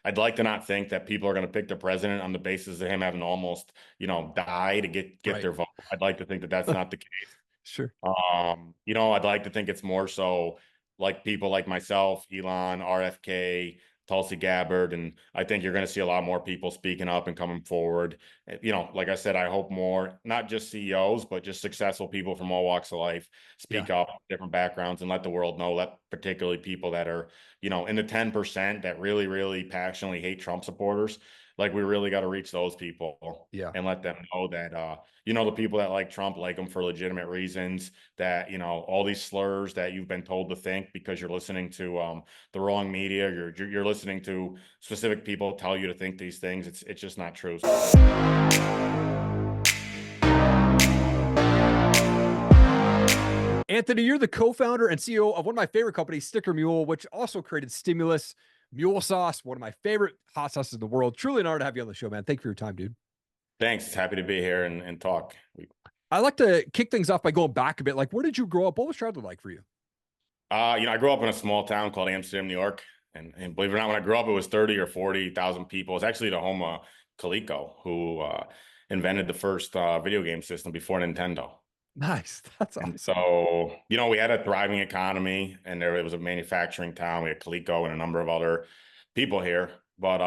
I'd like to not think that people are going to pick the president on the basis of him having to almost, die to get Right. their vote. I'd like to think that that's not the case. Sure. I'd like to think it's more so like people like myself, Elon, RFK, Tulsi Gabbard, and I think you're going to see a lot more people speaking up and coming forward. Like I said, I hope more, not just CEOs, but just successful people from all walks of life Yeah. speak up, different backgrounds, and let the world know that particularly people that are, in the 10% that really, really passionately hate Trump supporters, like we really got to reach those people Yeah. and let them know that, the people that like Trump like him for legitimate reasons, that, all these slurs that you've been told to think because you're listening to the wrong media, you're listening to specific people tell you to think these things. It's just not true. Anthony, you're the co-founder and CEO of one of my favorite companies, Sticker Mule, which also created Stimulus, Mule Sauce, one of my favorite hot sauces in the world. Truly an honor to have you on the show, man. Thank you for your time, dude. Thanks. Happy to be here and talk. I like to kick things off by going back a bit. Like, where did you grow up? What was childhood like for you? I grew up in a small town called Amsterdam, New York. And believe it or not, when I grew up, it was 30 or 40,000 people. It's actually the home of Coleco, who invented the first video game system before Nintendo. Nice. That's And awesome. so, we had a thriving economy, and there it was a manufacturing town. We had Coleco and a number of other people here. But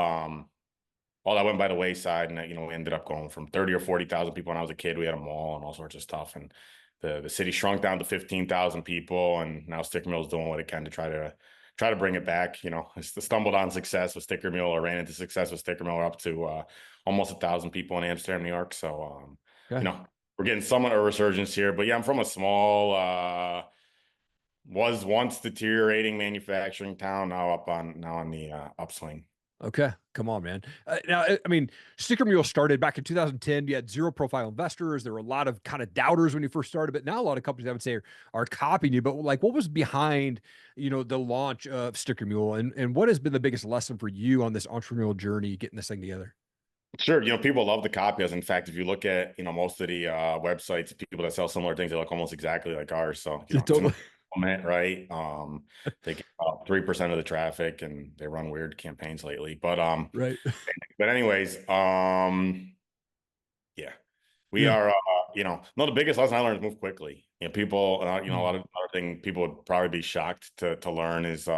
all that went by the wayside, and we ended up going from 30 or 40,000 people when I was a kid. We had a mall and all sorts of stuff, and the city shrunk down to 15,000 people, and now Sticker Mule is doing what it can to try to bring it back. It's stumbled on success with Sticker Mule, or ran into success with Sticker Mule. We're up to almost 1,000 people in Amsterdam, New York. So, Okay. we're getting somewhat of a resurgence here. But yeah, I'm from a small, was once deteriorating manufacturing town, now on the upswing. Okay. Come on, man. Now, I mean, Sticker Mule started back in 2010. You had zero profile investors. There were a lot of kind of doubters when you first started, but now a lot of companies I would say are copying you. But like, what was behind, the launch of Sticker Mule, and what has been the biggest lesson for you on this entrepreneurial journey, getting this thing together? Sure, people love to copy us. In fact, if you look at most of the websites, people that sell similar things, they look almost exactly like ours. So Yeah, it's an totally. implement, right? They get about 3% of the traffic, and they run weird campaigns lately. But Right. but anyways, yeah, we Yeah. are. No, the biggest lesson I learned is move quickly. People, a Mm. lot of other thing people would probably be shocked to learn is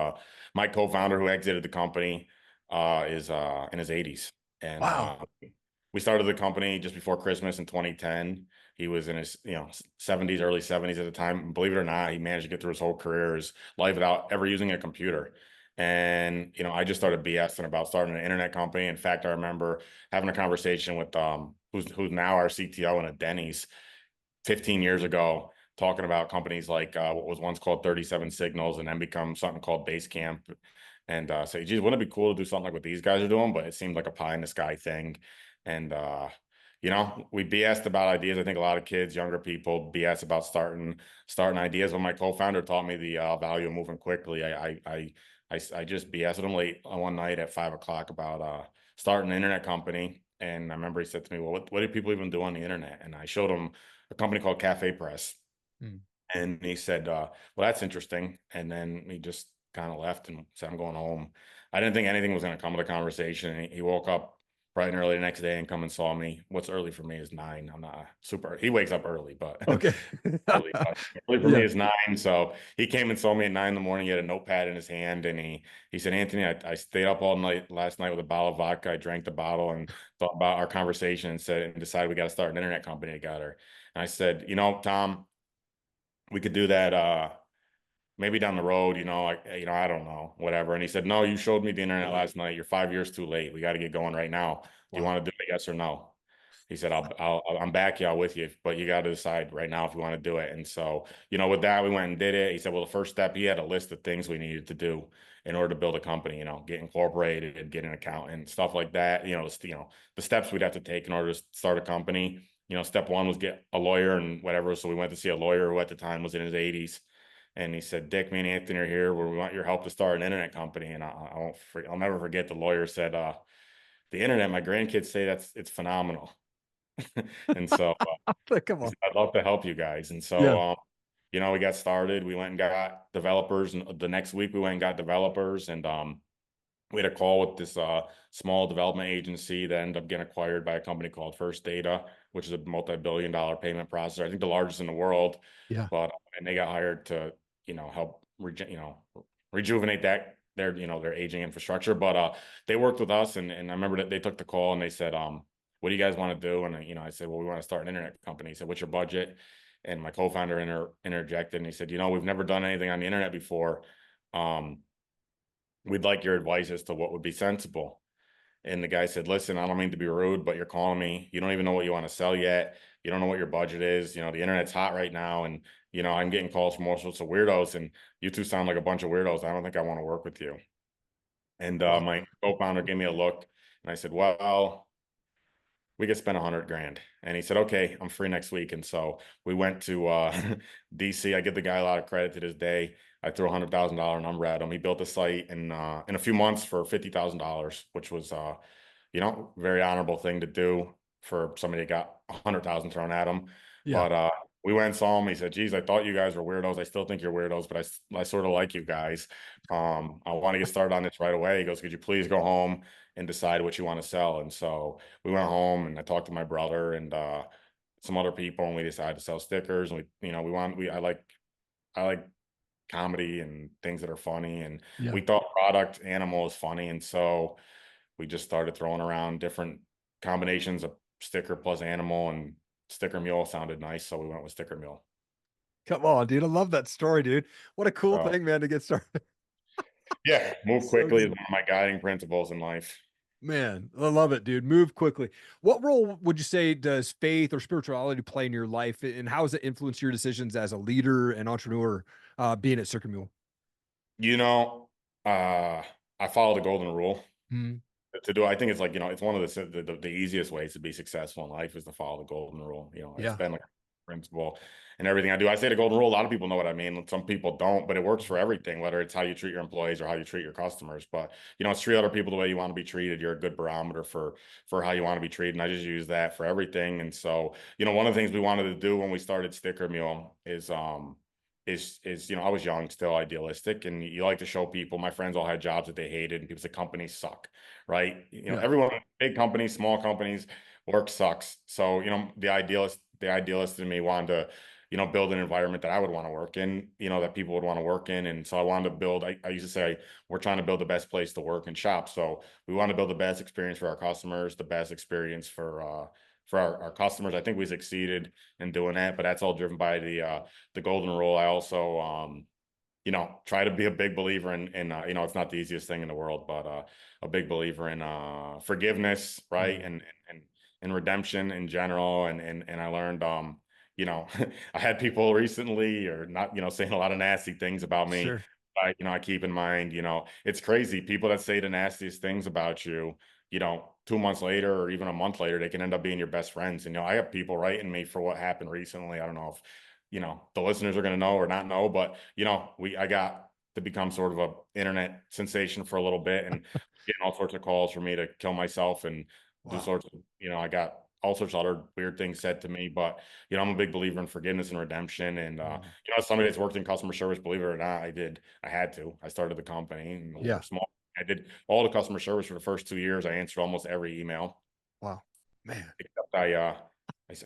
my co-founder who exited the company is in his 80s, and Wow. we started the company just before Christmas in 2010. He was in his 70s, early 70s at the time. And believe it or not, he managed to get through his whole career, his life without ever using a computer. And I just started BSing about starting an internet company. In fact, I remember having a conversation with who's now our CTO in a Denny's 15 years ago, talking about companies like what was once called 37 Signals and then become something called Basecamp. And say, geez, wouldn't it be cool to do something like what these guys are doing? But it seemed like a pie in the sky thing. And we BS'd about ideas. I think a lot of kids, younger people, BS about starting ideas. When my co-founder taught me the value of moving quickly, I just BS'd him late one night at 5 o'clock about starting an internet company. And I remember he said to me, "Well, what do people even do on the internet?" And I showed him a company called Cafe Press. Mm. And he said, "Well, that's interesting." And then he just kind of left and said, "I'm going home." I didn't think anything was going to come of the conversation. And he woke up bright and early the next day and come and saw me. What's early for me is 9. I'm not super. He wakes up early, but Okay. early, but early for me Yeah. is 9. So he came and saw me at 9 in the morning. He had a notepad in his hand, and he said, "Anthony, I stayed up all night last night with a bottle of vodka. I drank the bottle and thought about our conversation and decided we got to start an internet company together." And I said, Tom, we could do that maybe down the road, I don't know, whatever. And he said, "No, you showed me the internet last night. You're 5 years too late. We got to get going right now. Do you Wow. want to do it, yes or no?" He said, I'm back, y'all, with you, but you got to decide right now if you want to do it." And so, with that, we went and did it. He said, "Well, the first step," he had a list of things we needed to do in order to build a company, get incorporated, get an accountant, stuff like that. The steps we'd have to take in order to start a company. Step one was get a lawyer and whatever. So we went to see a lawyer who at the time was in his 80s. And he said, "Dick, me and Anthony are here where we want your help to start an internet company." And I'll never forget, the lawyer said, "The internet, my grandkids say it's phenomenal." And so Come he on. said, "I'd love to help you guys." And so, Yeah. we got started. We went and got developers, and the next week we went and got developers, and we had a call with this small development agency that ended up getting acquired by a company called First Data, which is a multi-billion-dollar payment processor. I think the largest in the world. Yeah. But and they got hired to, help rejuvenate their aging infrastructure. But they worked with us, and I remember that they took the call and they said, what do you guys want to do? And I said, well, we want to start an internet company. He said, what's your budget? And my co-founder interjected and he said, we've never done anything on the internet before. Um, we'd like your advice as to what would be sensible. And the guy said, listen, I don't mean to be rude, but you're calling me. You don't even know what you want to sell yet. You don't know what your budget is. The internet's hot right now. And, I'm getting calls from all sorts of weirdos. And you two sound like a bunch of weirdos. I don't think I want to work with you. And Wow. my co-founder gave me a look. And I said, well, we could spend 100 grand. And he said, okay, I'm free next week. And so we went to DC. I give the guy a lot of credit to this day. I threw $100,000 number at him. He built a site in a few months for $50,000, which was very honorable thing to do for somebody that got 100,000 thrown at him. Yeah. But we went and saw him. He said, geez, I thought you guys were weirdos. I still think you're weirdos, but I sort of like you guys. I want to get started on this right away. He goes, could you please go home and decide what you want to sell? And so we went home and I talked to my brother and some other people, and we decided to sell stickers. And I like comedy and things that are funny. And Yeah. we thought product animal is funny. And so we just started throwing around different combinations of sticker plus animal, and Sticker Mule sounded nice. So we went with Sticker Mule. Come on, dude. I love that story, dude. What a cool So thing, man, to get started. yeah, move So quickly is good. one of my guiding principles in life. Man, I love it, dude. Move quickly. What role would you say does faith or spirituality play in your life, and how has it influenced your decisions as a leader and entrepreneur, being at Circuit Mule? You know, uh, I follow the golden rule. Mhm. To do. I think it's like, it's one of the easiest ways to be successful in life is to follow the golden rule. It's Yeah. been like a principle and everything I do. I say the golden rule, a lot of people know what I mean. Some people don't, but it works for everything, whether it's how you treat your employees or how you treat your customers. But it's treat other people the way you want to be treated. You're a good barometer for how you want to be treated. And I just use that for everything. And so, one of the things we wanted to do when we started Sticker Mule is I was young, still idealistic, and you like to show people. My friends all had jobs that they hated, and people said companies suck, right? Yeah. Everyone, big companies, small companies, work sucks. So the idealist in me wanted to, build an environment that I would want to work in, that people would want to work in. And so I wanted to build. I used to say we're trying to build the best place to work and shop. So we want to build the best experience for our customers, the best experience for our customers. I think we succeeded in doing that, but that's all driven by the golden rule. I also try to be a big believer in it's not the easiest thing in the world, but a big believer in forgiveness, right? Mm. And redemption in general. And I learned I had people recently or not, saying a lot of nasty things about me. Sure. I keep in mind, it's crazy. People that say the nastiest things about you, 2 months later or even a month later, they can end up being your best friends. And, I have people writing me for what happened recently. I don't know if, the listeners are going to know or not know, but, I got to become sort of a internet sensation for a little bit and getting all sorts of calls for me to kill myself and do Wow. sorts of, I got all sorts of other weird things said to me, but, I'm a big believer in forgiveness and redemption. And, Mm. as somebody that's worked in customer service, believe it or not, I had to. I started the company and we're Yeah. small. I did all the customer service for the first 2 years. I answered almost every email, Wow. Man. except I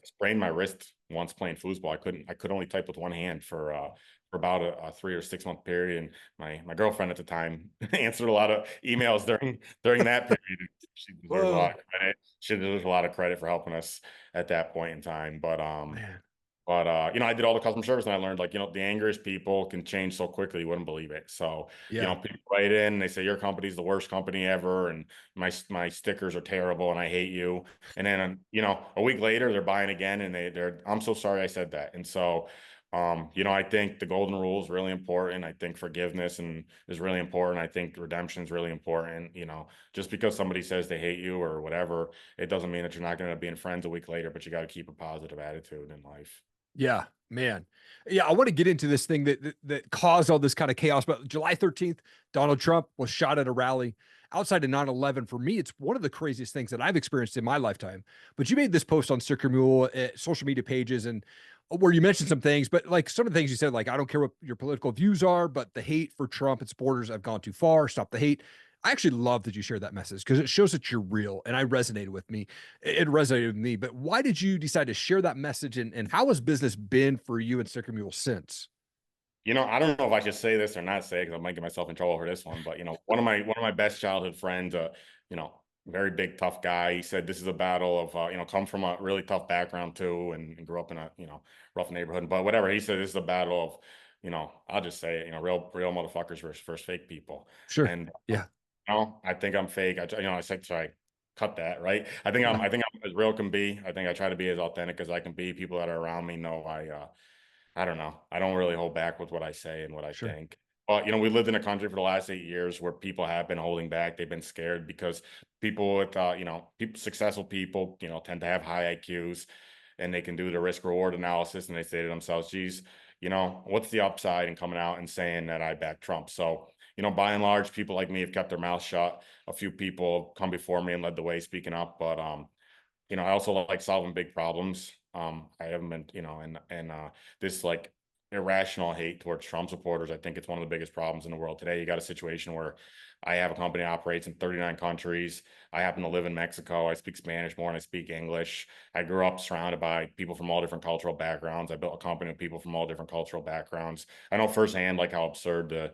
sprained my wrist once playing foosball. I could only type with one hand for about a 3 or 6 month period. And my girlfriend at the time answered a lot of emails during that period. She deserves a lot Whoa. of credit. She deserves a lot of credit for helping us at that point in time. Man. I did all the customer service and I learned like, the angriest people can change so quickly, you wouldn't believe it. So, Yeah. people write in, they say your company's the worst company ever and my stickers are terrible and I hate you. And then, a week later they're buying again and I'm so sorry I said that. And so, I think the golden rule is really important. I think forgiveness is really important. I think redemption is really important. Just because somebody says they hate you or whatever, it doesn't mean that you're not going to be friends a week later, but you got to keep a positive attitude in life. Yeah, man. Yeah, I want to get into this thing that caused all this kind of chaos. But July 13th, Donald Trump was shot at a rally outside of 9/11. For me, it's one of the craziest things that I've experienced in my lifetime. But you made this post on Sticker Mule social media pages and where you mentioned some things, but like some of the things you said, like, I don't care what your political views are, but the hate for Trump and supporters have gone too far. Stop the hate. I actually love that you shared that message because it shows that you're real, and I resonated with me. It resonated with me. But why did you decide to share that message, and how has business been for you and Sticker Mule since? I don't know if I should say this or not say it because I might get myself in trouble for this one. But one of my best childhood friends, very big tough guy. He said this is a battle of come from a really tough background too, and grew up in a rough neighborhood. But whatever he said, this is a battle of I'll just say it, real motherfuckers versus fake people. Sure. And Yeah. I think I'm fake. I said sorry. Cut that, right? Yeah. I think I'm as real can be. I think I try to be as authentic as I can be. People that are around me know I don't know. I don't really hold back with what I say and what I Sure. think. But we lived in a country for the last 8 years where people have been holding back. They've been scared because people with people successful people, tend to have high IQs and they can do the risk reward analysis and they say to themselves, geez, what's the upside in coming out and saying that I back Trump? So, by and large, people like me have kept their mouths shut. A few people have come before me and led the way speaking up, but I also like solving big problems. I haven't been, this like irrational hate towards Trump supporters. I think it's one of the biggest problems in the world today. You got a situation where I have a company that operates in 39 countries. I happen to live in Mexico. I speak Spanish more than I speak English. I grew up surrounded by people from all different cultural backgrounds. I built a company with people from all different cultural backgrounds. I know firsthand like how absurd the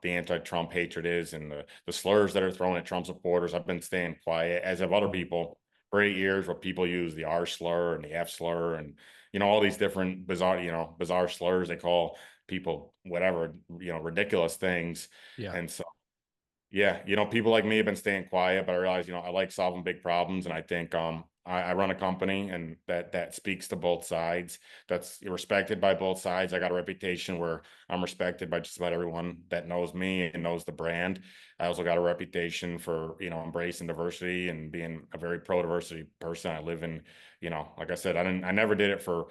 anti-Trump hatred is and the slurs that are thrown at Trump supporters. I've been staying quiet, as have other people for 8 years where people use the R slur and the F slur and all these different bizarre slurs they call people whatever, ridiculous things. Yeah. And so yeah, people like me have been staying quiet, but I realize, I like solving big problems, and I think I run a company, and that speaks to both sides. That's respected by both sides. I got a reputation where I'm respected by just about everyone that knows me and knows the brand. I also got a reputation for embracing diversity and being a very pro diversity person. I live in like I said, I never did it for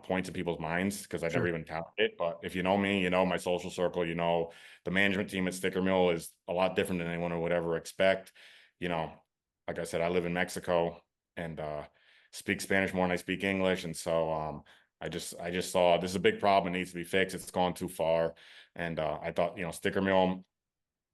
points in people's minds because I never Sure. even touted it. But if you know me, my social circle, the management team at Sticker Mule is a lot different than anyone would ever expect. You know, like I said, I live in Mexico and speak Spanish more than I speak English, and so I just saw this is a big problem. It needs to be fixed. It's gone too far, and I thought Sticker Mule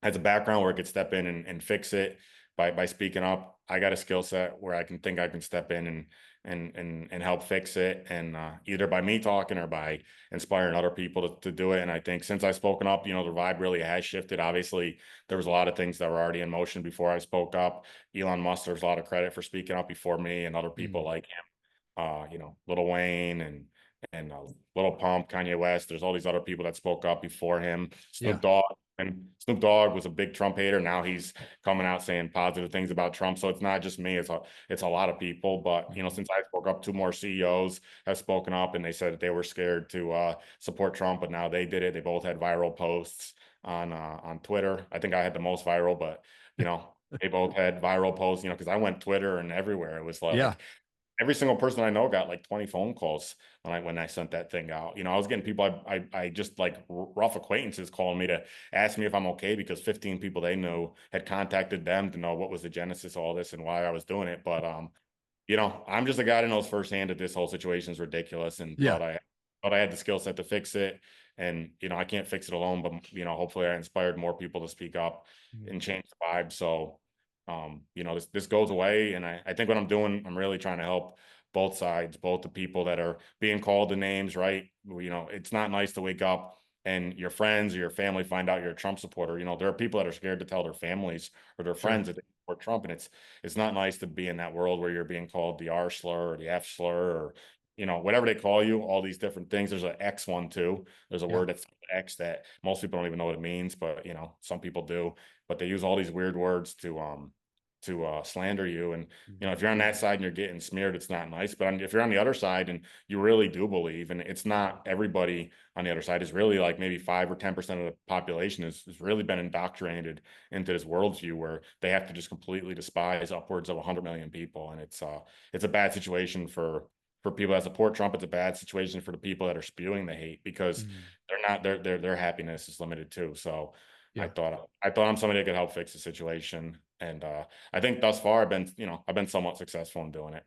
has a background where I could step in and fix it by speaking up. I got a skill set where I can step in and help fix it, and either by me talking or by inspiring other people to do it. And I think since I've spoken up, the vibe really has shifted. Obviously, there was a lot of things that were already in motion before I spoke up. Elon Musk deserves a lot of credit for speaking up before me and other people Mm. like him. Lil Wayne and Lil Pump, Kanye West. There's all these other people that spoke up before him. Yeah. Snoop Dogg. And Snoop Dogg was a big Trump hater. Now he's coming out saying positive things about Trump. So it's not just me. It's a lot of people. But Mhm. since I spoke up, two more CEOs have spoken up, and they said that they were scared to support Trump, but now they did it. They both had viral posts on Twitter. I think I had the most viral, but they both had viral posts. Because I went Twitter and everywhere. It was Yeah. like every single person I know got like 20 phone calls when I sent that thing out. I was getting people I just like rough acquaintances calling me to ask me if I'm okay because 15 people they knew had contacted them to know what was the genesis of all this and why I was doing it. But I'm just a guy that knows firsthand that this whole situation is ridiculous and Yeah. thought I had the skill set to fix it. And I can't fix it alone, but hopefully I inspired more people to speak up Mhm. and change the vibe. So this goes away. And I think what I'm doing, I'm really trying to help both sides, both the people that are being called the names, right? It's not nice to wake up and your friends or your family find out you're a Trump supporter. There are people that are scared to tell their families or their Sure. friends that they support Trump. And it's not nice to be in that world where you're being called the R slur or the F slur or whatever they call you, all these different things. There's an X one too. There's a Yeah. word that's X that most people don't even know what it means, but some people do. But they use all these weird words to slander you. And Mhm. if you're on that side and you're getting smeared, it's not nice. But if you're on the other side and you really do believe, and it's not everybody on the other side, is really like maybe 5 or 10% of the population has really been indoctrinated into this worldview where they have to just completely despise upwards of 100 million people, and it's a bad situation for people that support Trump. It's a bad situation for the people that are spewing the hate because Mhm. they're not their happiness is limited too. So Yeah. I thought I'm somebody that could help fix the situation. And I think thus far I've been somewhat successful in doing it.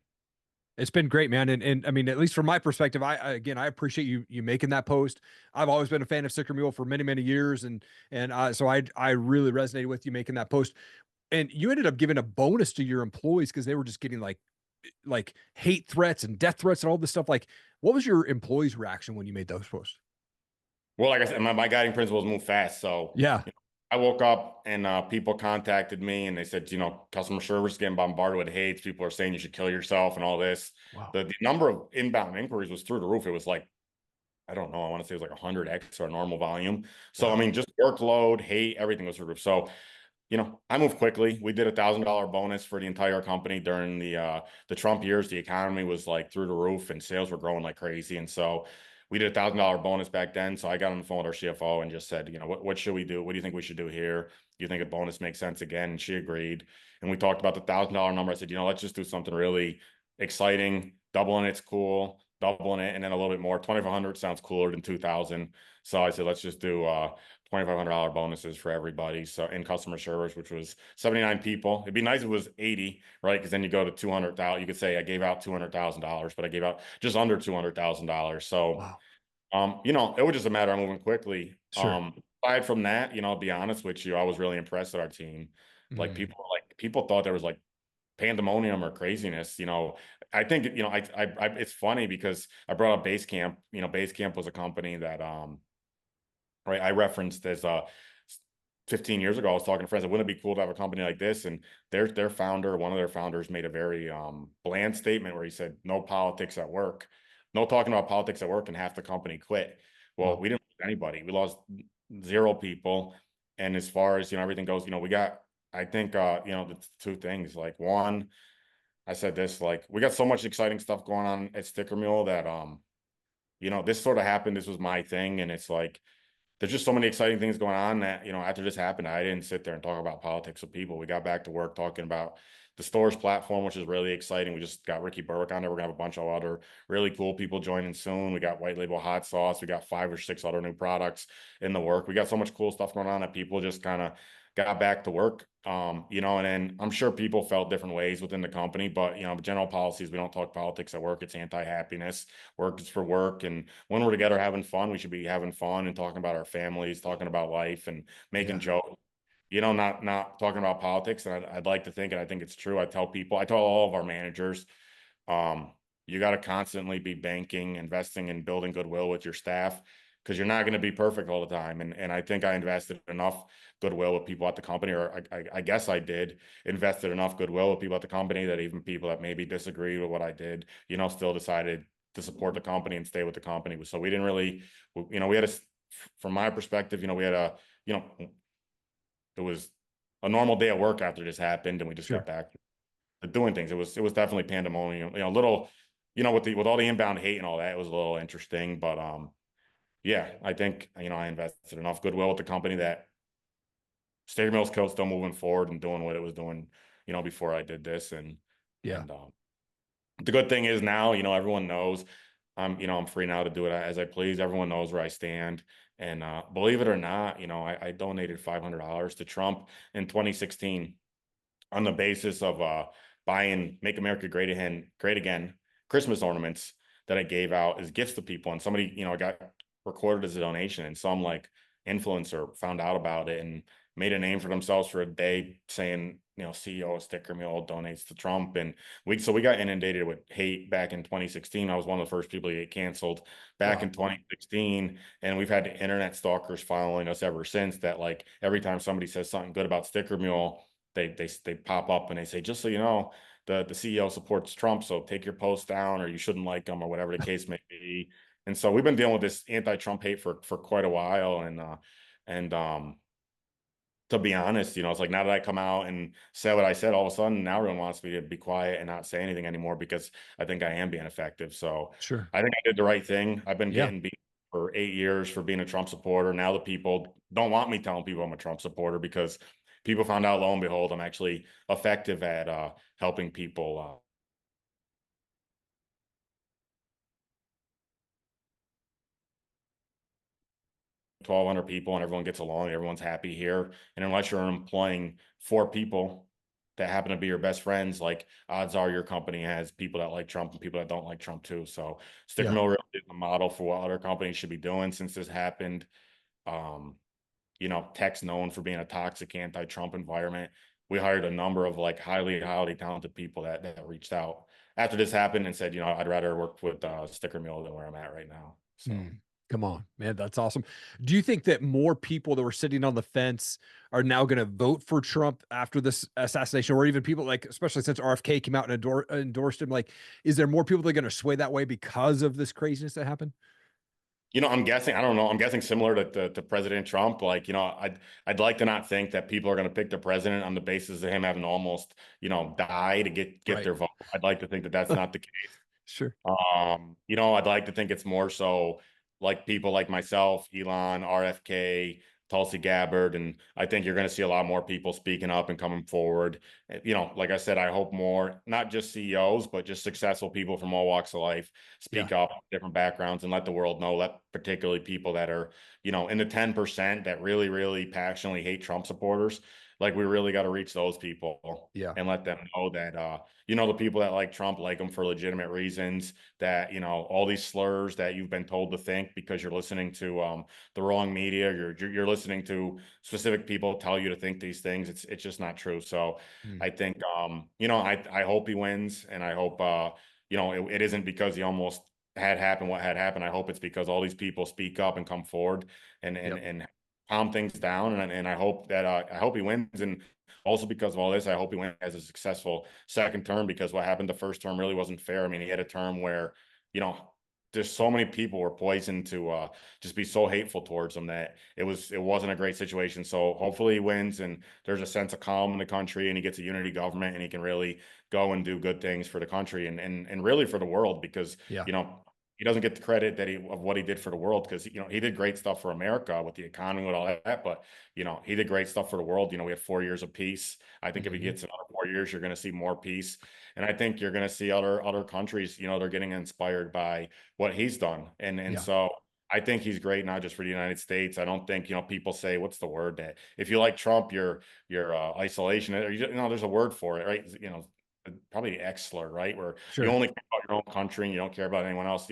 It's been great, man. And I mean, at least from my perspective, again, I appreciate you making that post. I've always been a fan of Sticker Mule for many, many years. So I really resonated with you making that post. And you ended up giving a bonus to your employees because they were just getting like hate threats and death threats and all this stuff. Like, what was your employees' reaction when you made those posts? Well, like I said, my guiding principle is move fast. So Yeah. I woke up and people contacted me and they said, customer service is getting bombarded with hates. People are saying you should kill yourself and all this. Wow. The number of inbound inquiries was through the roof. It was like, I don't know, I want to say it was like 100x our normal volume. So, I Wow. mean, just workload, hate, everything was through the roof. So, I moved quickly. We did $1,000 bonus for the entire company during the Trump years. The economy was like through the roof and sales were growing like crazy. And so we did $1,000 bonus back then. So I got on the phone with our CFO and just said, what should we do? What do you think we should do here? Do you think a bonus makes sense again? And she agreed. And we talked about the $1,000 number. I said, let's just do something really exciting. Doubling it's cool. Doubling it and then a little bit more. 2,500 sounds cooler than 2,000. So I said, let's just do $2,500 bonuses for everybody. So in customer service, which was 79 people. It'd be nice if it was 80, right? Because then you go to 200,000. You could say I gave out $200,000, but I gave out just under $200,000. So, Wow. it was just a matter of moving quickly. Sure. Aside from that, I'll be honest with you, I was really impressed with our team. Mm. Like people thought there was like pandemonium or craziness. I think, it's funny because I brought up Basecamp. Basecamp was a company that, right, I referenced as 15 years ago. I was talking to friends, wouldn't it be cool to have a company like this? And their founder, one of their founders, made a very bland statement where he said, "No politics at work, no talking about politics at work," and half the company quit. Well, Wow. we didn't lose anybody. We lost zero people. And as far as everything goes, we got. I think the two things. Like one, I said this, like we got so much exciting stuff going on at Sticker Mule that this sort of happened. This was my thing, and it's like there's just so many exciting things going on that, after this happened, I didn't sit there and talk about politics with people. We got back to work talking about the stores platform, which is really exciting. We just got Ricky Burke on there. We're gonna have a bunch of other really cool people joining soon. We got white label hot sauce. We got 5 or 6 other new products in the work. We got so much cool stuff going on that people just kind of got back to work. And then I'm sure people felt different ways within the company, but general policies, we don't talk politics at work. It's anti-happiness. Work is for work. And when we're together having fun, we should be having fun and talking about our families, talking about life and making Yeah. jokes, not talking about politics. And I'd like to think, and I think it's true. I tell all of our managers, you got to constantly be banking, investing, and building goodwill with your staff because you're not going to be perfect all the time. And I think I invested enough goodwill with people at the company, or I guess I did invested enough goodwill with people at the company that even people that maybe disagreed with what I did, still decided to support the company and stay with the company. So we didn't really, we had from my perspective, we had it was a normal day at work after this happened, and we just got Sure. back to doing things. It was definitely pandemonium, a little, with all the inbound hate and all that, it was a little interesting, but yeah, I think, I invested enough goodwill with the company that Sticker Mill's Co's still moving forward and doing what it was doing, before I did this. Yeah. And the good thing is now, everyone knows I'm free now to do it as I please. Everyone knows where I stand. And believe it or not, I donated $500 to Trump in 2016 on the basis of buying Make America Great Again Christmas ornaments that I gave out as gifts to people. And somebody, got recorded as a donation. And some like influencer found out about it and made a name for themselves for a day saying, CEO of Sticker Mule donates to Trump. And we got inundated with hate back in 2016. I was one of the first people to get canceled back Wow. in 2016. And we've had internet stalkers following us ever since that, like, every time somebody says something good about Sticker Mule, they pop up and they say, just so you know, the CEO supports Trump, so take your post down, or you shouldn't like him, or whatever the case may be. And so we've been dealing with this anti-Trump hate for quite a while. And to be honest, it's like now that I come out and say what I said, all of a sudden now everyone wants me to be quiet and not say anything anymore because I think I am being effective. So Sure. I think I did the right thing. I've been Yeah. getting beat for 8 years for being a Trump supporter. Now the people don't want me telling people I'm a Trump supporter because people found out, lo and behold, I'm actually effective at helping people 1,200 people, and everyone gets along, everyone's happy here. And unless you're employing 4 people that happen to be your best friends, like odds are your company has people that like Trump and people that don't like Trump too. So Sticker Yeah. Mill really is a model for what other companies should be doing since this happened. Um, Tech's known for being a toxic anti-Trump environment. We hired a number of like highly talented people that reached out after this happened and said, I'd rather work with Sticker Mill than where I'm at right now. So. Mm, come on, man. That's awesome. Do you think that more people that were sitting on the fence are now going to vote for Trump after this assassination, or even people like, especially since RFK came out and endorsed him? Like, is there more people that are going to sway that way because of this craziness that happened? I'm guessing, I don't know, I'm guessing similar to President Trump. Like, I'd like to not think that people are going to pick the president on the basis of him having almost, die to get Right. their vote. I'd like to think that that's not the case. Sure. I'd like to think it's more so like people like myself, Elon, RFK, Tulsi Gabbard, and I think you're going to see a lot more people speaking up and coming forward. Like I said, I hope more, not just CEOs, but just successful people from all walks of life Yeah. speak up, different backgrounds, and let the world know, let particularly people that are, in the 10% that really, really passionately hate Trump supporters. Like we really got to reach those people Yeah. and let them know that the people that like Trump like him for legitimate reasons, that, all these slurs that you've been told to think because you're listening to the wrong media, you're listening to specific people tell you to think these things. It's just not true. So Mm, I think I hope he wins, and I hope it isn't because he almost had happened what had happened. I hope it's because all these people speak up and come forward and and yep. and calm things down. And I hope that I hope he wins. And also because of all this, I hope he wins as a successful second term, because what happened the first term really wasn't fair. I mean, he had a term where, you know, there's so many people were poisoned to just be so hateful towards him that it wasn't a great situation. So hopefully he wins and there's a sense of calm in the country and he gets a unity government and he can really go and do good things for the country and really for the world, because Yeah. he doesn't get the credit of what he did for the world, because he did great stuff for America with the economy, with all that, but he did great stuff for the world. We have 4 years of peace. I think if he Hmm. gets another 4 years, you're going to see more peace. And I think you're going to see other countries, they're getting inspired by what he's done. And Yeah. so I think he's great, not just for the United States. I don't think, people say, what's the word, that if you like Trump, you're isolation, or there's a word for it, right? Probably X slur, right? Where you Sure. only care about your own country and you don't care about anyone else.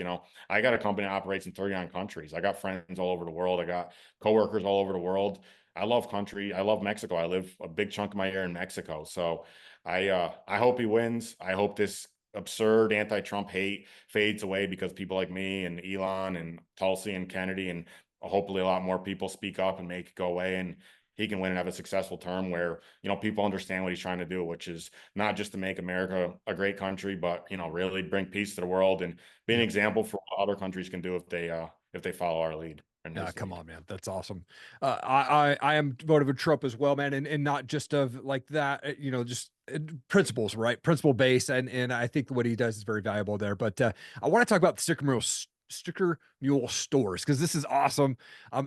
I got a company that operates in 39 countries. I got friends all over the world. I got coworkers all over the world. I love country. I love Mexico. I live a big chunk of my year in Mexico. So I hope he wins. I hope this absurd anti-Trump hate fades away, because people like me and Elon and Tulsi and Kennedy and hopefully a lot more people speak up and make it go away, and he can win and have a successful term where people understand what he's trying to do, which is not just to make America a great country, but really bring peace to the world and be an Yep. example for what other countries can do if they follow our lead and his Come lead. on, man. That's awesome. I am voted for Trump as well, man, and not just of like that, just principles, right? Principle based, and I think what he does is very valuable there. But I want to talk about the Sticker Mule stores because this is awesome.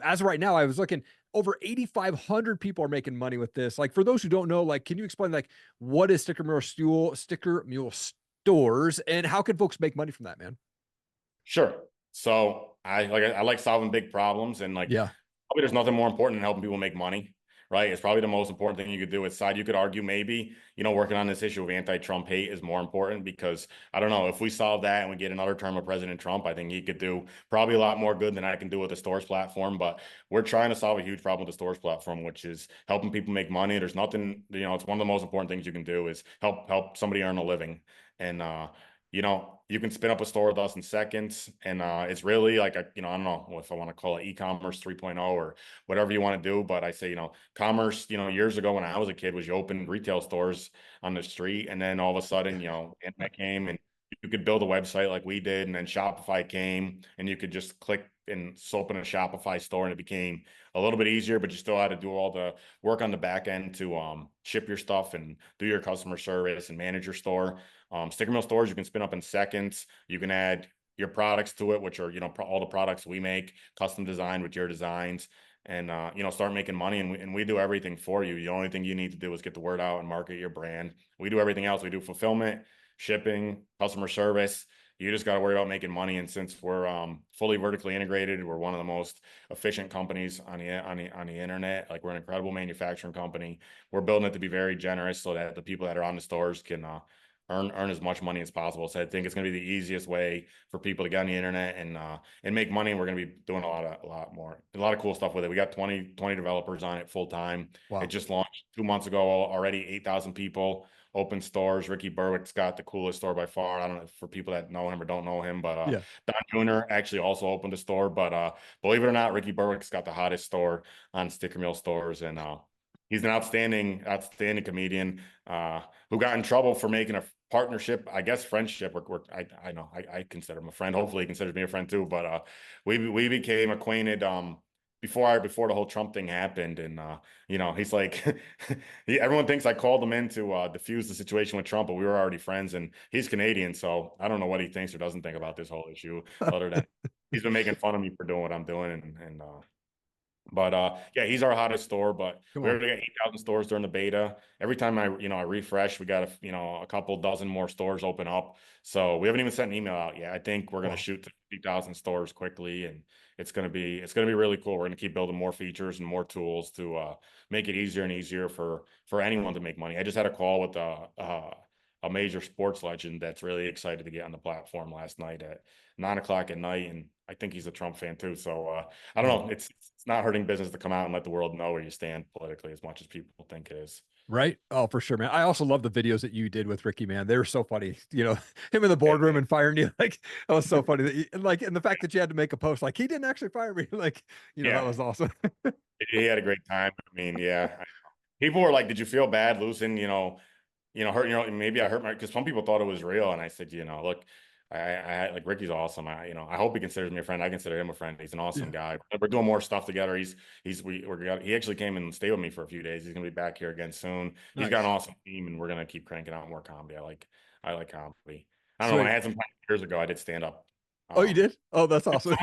As of right now, I was looking over 8,500 people are making money with this. Like for those who don't know, like, can you explain like what is Sticker Mule Stores and how can folks make money from that, man? Sure. So I like solving big problems, and like Yeah, probably there's nothing more important than helping people make money, right? It's probably the most important thing you could do. Aside, you could argue maybe, working on this issue of anti-Trump hate is more important, because I don't know if we solve that and we get another term of President Trump, I think he could do probably a lot more good than I can do with the stores platform. But we're trying to solve a huge problem with the stores platform, which is helping people make money. There's nothing, it's one of the most important things you can do is help somebody earn a living. And you can spin up a store with us in seconds. And it's really like I don't know if I want to call it e-commerce 3.0 or whatever you want to do. But I say, commerce, years ago when I was a kid, was you opened retail stores on the street, and then all of a sudden, internet came and you could build a website like we did, and then Shopify came and you could just click and open a Shopify store, and it became a little bit easier, but you still had to do all the work on the back end to ship your stuff and do your customer service and manage your store. Sticker Mill stores you can spin up in seconds. You can add your products to it, which are all the products we make, custom designed with your designs, and start making money. And we do everything for you. The only thing you need to do is get the word out and market your brand. We do everything else. We do fulfillment, shipping, customer service. You just got to worry about making money. And since we're fully vertically integrated, we're one of the most efficient companies on the internet. Like we're an incredible manufacturing company. We're building it to be very generous so that the people that are on the stores can earn as much money as possible. So I think it's going to be the easiest way for people to get on the internet and make money. And we're going to be doing a lot of cool stuff with it. We got 20 developers on it full time. It Wow. just launched 2 months ago. Already 8,000 people open stores. Ricky Berwick's got the coolest store by far. I don't know for people that know him or don't know him, but Yeah. Don Jr. actually also opened a store. But believe it or not, Ricky Berwick's got the hottest store on Sticker Mule Stores, and he's an outstanding comedian who got in trouble for making a partnership, I guess friendship. I know I consider him a friend. Hopefully, he considers me a friend too. But we became acquainted before the whole Trump thing happened, and he's like, everyone thinks I called him in to diffuse the situation with Trump, but we were already friends, and he's Canadian, so I don't know what he thinks or doesn't think about this whole issue, other than he's been making fun of me for doing what I'm doing, and but yeah, he's our hottest store. But Come we on. already got 8,000 stores during the beta. Every time I refresh, we got a couple dozen more stores open up. So we haven't even sent an email out yet. I think we're gonna Wow. shoot to 50,000 stores quickly, and it's gonna be really cool. We're gonna keep building more features and more tools to make it easier and easier for anyone to make money. I just had a call with a major sports legend that's really excited to get on the platform last night at 9 o'clock at night, and I think he's a Trump fan too. So I don't Wow. know. It's not hurting business to come out and let the world know where you stand politically as much as people think it is. Right? Oh, for sure, man. I also love the videos that you did with Ricky, man. They were so funny. Him in the boardroom and firing you. Like, that was so funny. And the fact that you had to make a post, like, he didn't actually fire me. Like, that Yeah, was awesome. he had a great time. I mean, yeah, people were like, "Did you feel bad losing?" Hurt. Maybe I hurt my because some people thought it was real, and I said, look, I like Ricky's awesome. I hope he considers me a friend. I consider him a friend. He's an awesome Yeah. guy. We're doing more stuff together. He actually came and stayed with me for a few days. He's gonna be back here again soon. He's got an Nice. awesome team, and we're gonna keep cranking out more comedy. I like comedy. I don't know. When I Sweet. had some time years ago, I did stand up. Oh, you Um, did? Oh, that's awesome.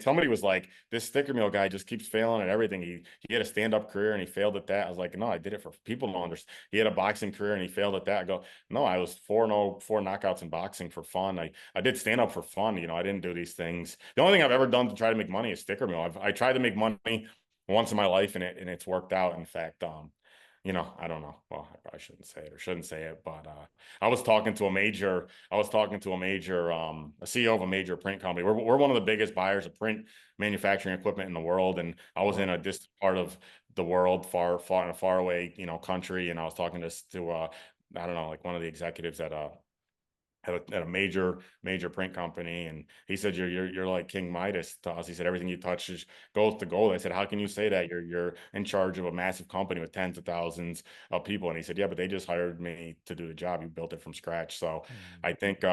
somebody was like, this sticker mill guy just keeps failing at everything. He had a stand-up career and he failed at that. I was like, no, I did it for people to understand. He had a boxing career and he failed at that. I go, no, I was 4-0, four knockouts in boxing for fun. I did stand up for fun. I didn't do these things. The only thing I've ever done to try to make money is sticker mill. I tried to make money once in my life and it's worked out. In fact, I don't know. Well, I probably shouldn't say it or shouldn't say it, but I was talking to a CEO of a major print company. We're one of the biggest buyers of print manufacturing equipment in the world. And I was in Wow. a distant part of the world, far in a far away, country. And I was talking to I don't know, like one of the executives at a major print company, and he said you're like King Midas to us. He said everything you touch goes to gold. I said, how can you say that? You're in charge of a massive company with tens of thousands of people. And he said, yeah, but they just hired me to do the job. You built it from scratch. So Mm. I think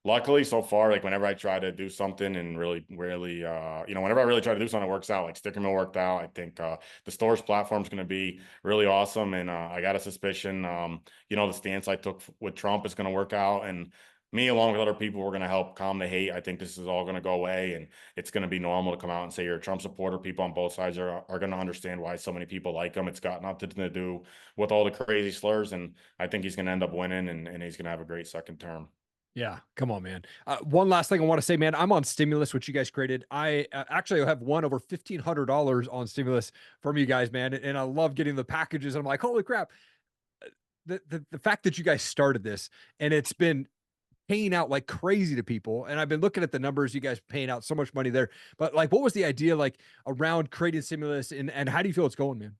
luckily so far, like whenever I try to do something and really whenever I really try to do something, it works out. Like Sticker Mill worked out. I think the stores platform is going to be really awesome, and I got a suspicion the stance I took with Trump is going to work out. And me, along with other people, we're going to help calm the hate. I think this is all going to go away, and it's going to be normal to come out and say you're a Trump supporter. People on both sides are going to understand why so many people like him. It's got nothing to do with all the crazy slurs, and I think he's going to end up winning, and he's going to have a great second term. Yeah, come on, man. One last thing I want to say, man. I'm on Stimulus, which you guys created. I actually have won over $1,500 on Stimulus from you guys, man. And I love getting the packages. I'm like, holy crap. The fact that you guys started this and it's been paying out like crazy to people. And I've been looking at the numbers, you guys paying out so much money there. But like, what was the idea like around creating Stimulus and how do you feel it's going, man?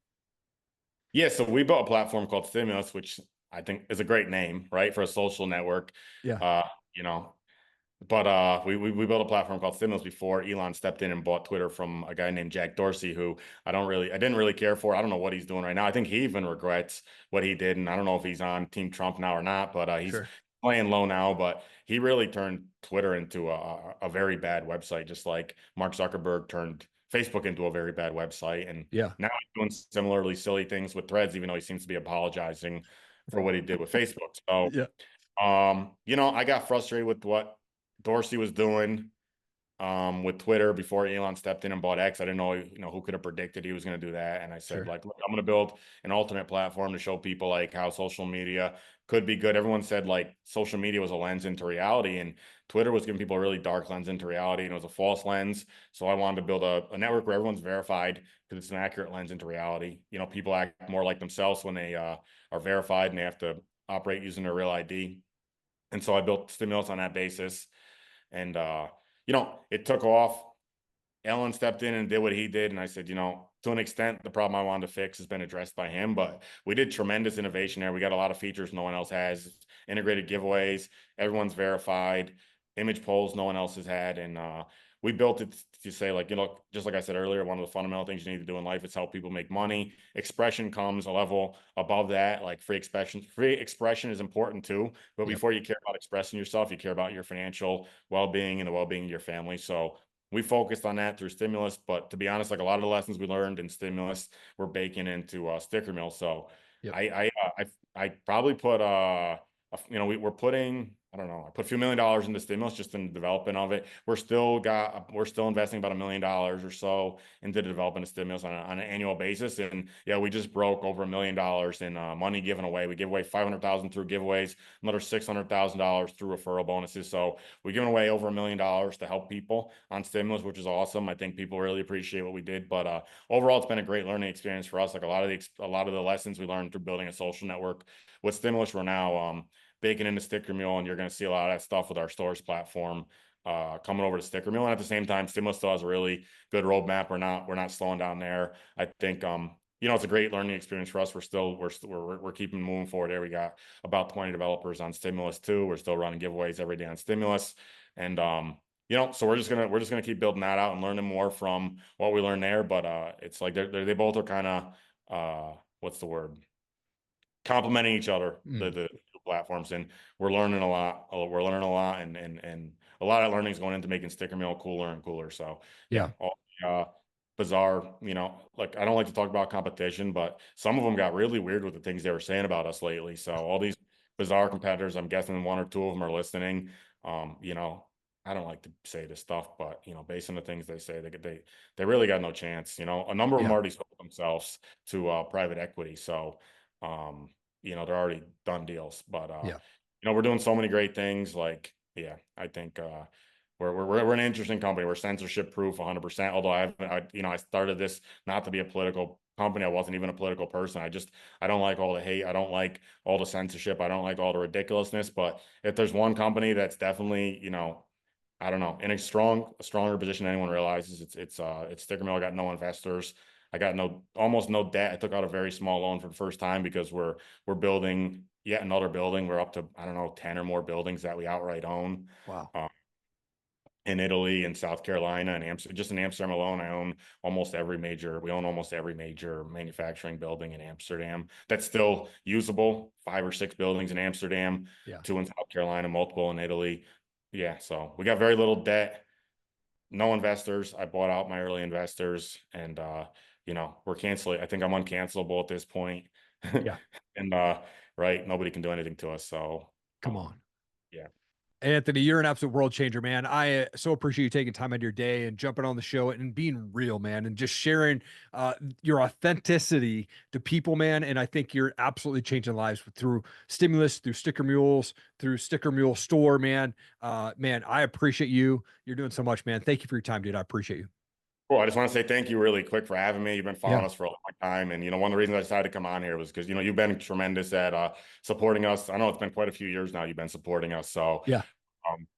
Yeah, so we built a platform called Stimulus, which I think is a great name, right, for a social network. Yeah, Uh, you know, But we built a platform called Stimulus before Elon stepped in and bought Twitter from a guy named Jack Dorsey, who I didn't really care for. I don't know what he's doing right now. I think he even regrets what he did, and I don't know if he's on Team Trump now or not. But he's sure. playing low now. But he really turned Twitter into a very bad website, just like Mark Zuckerberg turned Facebook into a very bad website. And Yeah. now he's doing similarly silly things with Threads, even though he seems to be apologizing for what he did with Facebook. So Yeah. I got frustrated with what Dorsey was doing. with Twitter before Elon stepped in and bought X. I didn't know, who could have predicted he was going to do that. And I said, Sure. like, look, I'm going to build an alternate platform to show people like how social media could be good. Everyone said like social media was a lens into reality, and Twitter was giving people a really dark lens into reality, and it was a false lens. So I wanted to build a network where everyone's verified because it's an accurate lens into reality. People act more like themselves when they are verified and they have to operate using their real ID. And so I built Stimulus on that basis. And it took off. Ellen stepped in and did what he did. And I said, to an extent, the problem I wanted to fix has been addressed by him, but we did tremendous innovation there. We got a lot of features no one else has, integrated giveaways, everyone's verified, image polls no one else has had. And we built it to say, like, just like I said earlier, one of the fundamental things you need to do in life is help people make money. Expression comes a level above that, like free expression. Free expression is important too, but Yep. before you care about expressing yourself, you care about your financial well-being and the well-being of your family. So we focused on that through Stimulus, but to be honest, like a lot of the lessons we learned in Stimulus, we're baking into Sticker Mill. So Yep. I probably put we're putting, I don't know, I put a few $1 million into Stimulus just in the development of it. We're still investing about $1 million or so into the development of Stimulus on an annual basis. And yeah, we just broke over $1 million in money given away. We give away 500,000 through giveaways, another $600,000 through referral bonuses. So we're giving away over $1 million to help people on Stimulus, which is awesome. I think people really appreciate what we did. But overall, it's been a great learning experience for us. Like a lot of the lessons we learned through building a social network with Stimulus, we're now baking into Sticker Mule, and you're going to see a lot of that stuff with our stores platform coming over to Sticker Mule. And at the same time, Stimulus still has a really good roadmap. We're not slowing down there. I think it's a great learning experience for us. We're keeping moving forward there. We got about 20 developers on Stimulus too. We're still running giveaways every day on Stimulus, and so we're just gonna keep building that out and learning more from what we learned there. But it's like they both are kind of what's the word, complementing each other, the Mm. the platforms, and we're learning a lot. We're learning a lot, and a lot of learning is going into making Sticker Mill cooler and cooler. So yeah, Yeah. all bizarre, like I don't like to talk about competition, but some of them got really weird with the things they were saying about us lately. So all these bizarre competitors, I'm guessing one or two of them are listening. I don't like to say this stuff, but based on the things they say, they really got no chance. A number of them Yeah. already sold themselves to private equity. So they're already done deals. But Yeah. we're doing so many great things. Like, yeah, I think we're an interesting company. We're censorship proof 100%. Although I started this not to be a political company. I wasn't even a political person. I don't like all the hate. I don't like all the censorship. I don't like all the ridiculousness. But if there's one company that's definitely, I don't know, in a stronger position than anyone realizes, it's Sticker Mill. I got no investors. I got almost no debt. I took out a very small loan for the first time because we're building yet another building. We're up to, I don't know, 10 or more buildings that we outright own. Wow. In Italy and South Carolina and Amsterdam. Just in Amsterdam alone, we own almost every major manufacturing building in Amsterdam that's still usable. 5 or 6 buildings in Amsterdam, Yeah. 2 in South Carolina, multiple in Italy. Yeah, so we got very little debt, no investors. I bought out my early investors, and we're canceling. I think I'm uncancelable at this point. Yeah. And right, nobody can do anything to us. So Come on. yeah. Anthony, you're an absolute world changer, man. I so appreciate you taking time out of your day and jumping on the show and being real, man, and just sharing your authenticity to people, man. And I think you're absolutely changing lives through Stimulus, through Sticker Mules, through Sticker Mule Store, man. Man, I appreciate you. You're doing so much, man. Thank you for your time, dude. I appreciate you. Cool. I just want to say thank you really quick for having me. You've been following Yeah. us for a long time. And, one of the reasons I decided to come on here was because, you've been tremendous at supporting us. I know it's been quite a few years now you've been supporting us. So Yeah.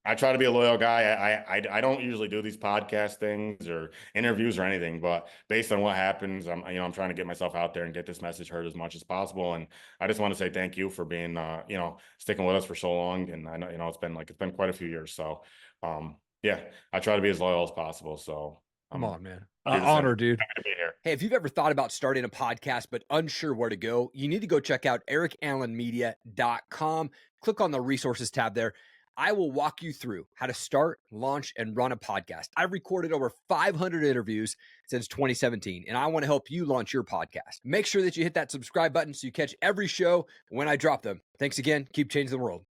I try to be a loyal guy. I don't usually do these podcast things or interviews or anything, but based on what happens, I'm trying to get myself out there and get this message heard as much as possible. And I just want to say thank you for being, sticking with us for so long. And I know, it's been quite a few years. So, yeah, I try to be as loyal as possible. So, Come on, man. do the same. Honor, dude. Happy to be here. Hey, if you've ever thought about starting a podcast but unsure where to go, you need to go check out ericalanmedia.com. Click on the resources tab there. I will walk you through how to start, launch, and run a podcast. I've recorded over 500 interviews since 2017, and I want to help you launch your podcast. Make sure that you hit that subscribe button so you catch every show when I drop them. Thanks again. Keep changing the world.